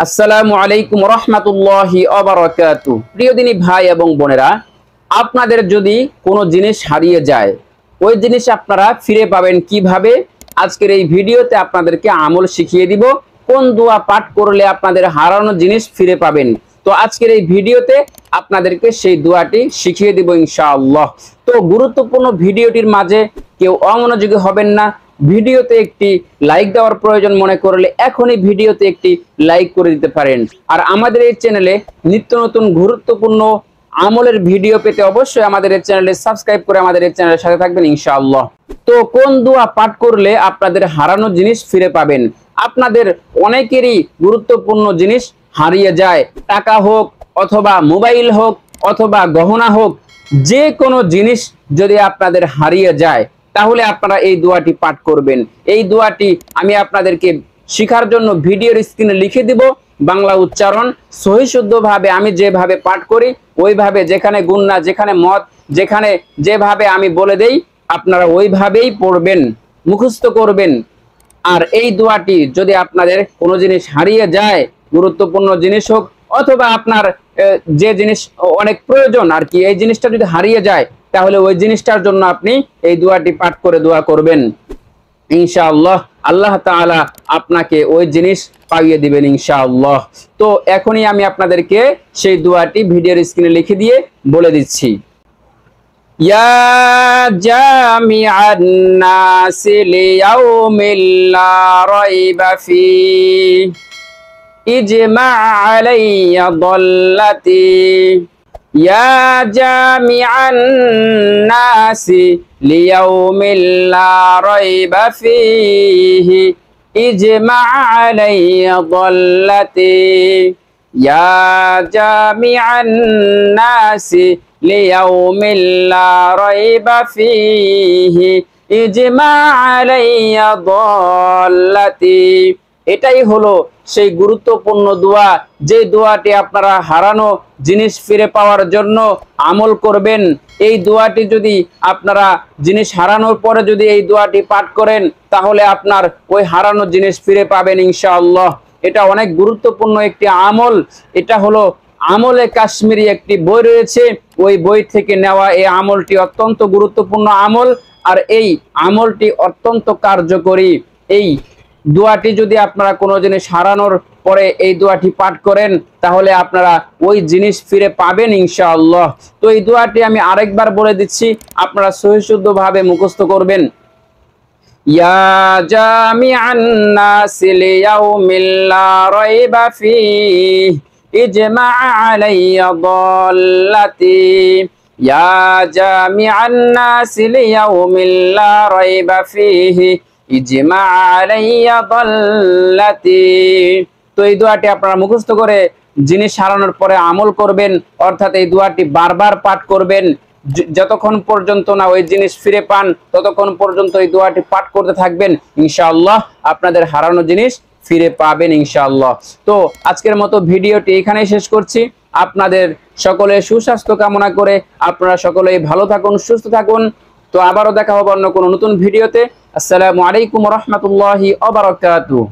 আসসালামু আলাইকুম রহমাতুল্লাহি ওয়া বারাকাতুহু। প্রিয় দিনী ভাই এবং বোনেরা, আপনাদের যদি কোনো জিনিস হারিয়ে যায়, ওই জিনিস আপনারা ফিরে পাবেন কিভাবে? আজকের এই ভিডিওতে আপনাদেরকে আমল শিখিয়ে দিব, কোন দোয়া পাঠ করলে আপনাদের হারানো জিনিস ফিরে পাবেন। তো আজকের এই ভিডিওতে আপনাদেরকে সেই দোয়াটি শিখিয়ে দিব ইনশাআল্লাহ। তো গুরুত্বপূর্ণ ভিডিওটির মাঝে কেউ অমনোযোগী হবেন না। ভিডিওতে একটি লাইক দেওয়ার প্রয়োজন মনে করলে এখনই ভিডিওতে একটি লাইক করে দিতে পারেন। আর আমাদের এই চ্যানেলে নিত্য নতুন গুরুত্বপূর্ণ আমলের ভিডিও পেতে অবশ্যই আমাদের এই চ্যানেলে সাবস্ক্রাইব করে আমাদের এই চ্যানেলের সাথে থাকবেন ইনশাআল্লাহ। তো কোন দোয়া পাঠ করলে আপনাদের হারানো জিনিস ফিরে পাবেন? আপনাদের অনেকেরই গুরুত্বপূর্ণ জিনিস হারিয়ে যায়, টাকা হোক অথবা মোবাইল হোক অথবা গহনা হোক, যে কোনো জিনিস যদি আপনাদের হারিয়ে যায় তাহলে আপনারা এই দোয়াটি পাঠ করবেন। এই দোয়াটি আমি আপনাদেরকে শেখার জন্য ভিডিওর স্ক্রিনে লিখে দিব, বাংলা উচ্চারণ সহি শুদ্ধভাবে আমি যেভাবে পাঠ করি ওইভাবে, যেখানে গুন্না যেখানে মত যেখানে যেভাবে আমি বলে দেই আপনারা ওইভাবেই পড়বেন, মুখস্থ করবেন। আর এই দোয়াটি যদি আপনাদের কোনো জিনিস হারিয়ে যায়, গুরুত্বপূর্ণ জিনিস হোক অথবা আপনার যে জিনিস অনেক প্রয়োজন আর কি, এই জিনিসটা যদি হারিয়ে যায় তাহলে ওই জিনিসটার জন্য আপনি এই দোয়াটি পাঠ করে দোয়া করবেন ইনশাআল্লাহ। আল্লাহ তাআলা আপনাকে ওই জিনিস পাইয়ে দিবেন ইনশাআল্লাহ। তো এখনই আমি আপনাদেরকে সেই দোয়াটি ভিডিওর স্ক্রিনে লিখে দিয়ে বলে দিচ্ছি। ইয়া জামিআন নাসি লিয়াউমিল লা রাইবা ফীহি ইজমা আলাইয়া দাল্লাতি। ইয়া জামিআন নাসি লিয়াউমিল লা রাইবা ফীহি ইজমা আলাইয়া দাল্লাতি। ইয়া জামিআন নাসি লিয়াউমিল লা রাইবা ফীহি ইজমা আলাইয়া দাল্লাতি। এটাই হলো সেই গুরুত্বপূর্ণ দোয়া, যে দোয়াটি আপনারা হারানো জিনিস ফিরে পাওয়ার জন্য আমল করবেন। এই দোয়াটি যদি আপনারা জিনিস হারানোর পরে যদি এই দোয়াটি পাঠ করেন তাহলে আপনার ওই হারানো জিনিস ফিরে পাবেন ইনশাআল্লাহ। এটা অনেক গুরুত্বপূর্ণ একটি আমল। এটা হলো আমলে কাশ্মীরি একটি বই রয়েছে, ওই বই থেকে নেওয়া এই আমলটি অত্যন্ত গুরুত্বপূর্ণ আমল। আর এই আমলটি অত্যন্ত কার্যকরী। এই দোয়াটি যদি আপনারা কোনো জিনিস হারানোর পরে এই দোয়াটি পাঠ করেন তাহলে আপনারা ওই জিনিস ফিরে পাবেন ইনশাআল্লাহ। তো এই দোয়াটি আমি আরেকবার বলে দিচ্ছি, আপনারা সহি শুদ্ধভাবে মুখস্থ করবেন। ইয়া জামিআন নাসি লিয়াউমিল লা রাইবা ফীহি ইজমা আলাইয়া দাল্লাতি। ইয়া জামিআন নাসি লিয়াউমিল লা রাইবা ফীহি ইজমা আলাইয়া দাল্লাতি। তো এই দোয়াটি আপনারা মুখস্থ করে জিনিস হারানোর পরে আমল করবেন, অর্থাৎ এই দোয়াটি বারবার পাঠ করবেন যতক্ষণ পর্যন্ত না ওই জিনিস ফিরে পান, ততক্ষণ পর্যন্ত এই দোয়াটি পাঠ করতে থাকবেন ইনশাআল্লাহ। আপনাদের হারানো জিনিস ফিরে পাবেন ইনশাআল্লাহ। তো আজকের মতো ভিডিওটি এখানেই শেষ করছি। আপনাদের সকলের সুস্বাস্থ্য কামনা করে আপনারা সকলেই ভালো থাকুন, সুস্থ থাকুন। তো আবারও দেখা হবে অন্য কোনো নতুন ভিডিওতে। আসসালামু আলাইকুম রহমতুল্লাহি ওয়া বারাকাতুহু।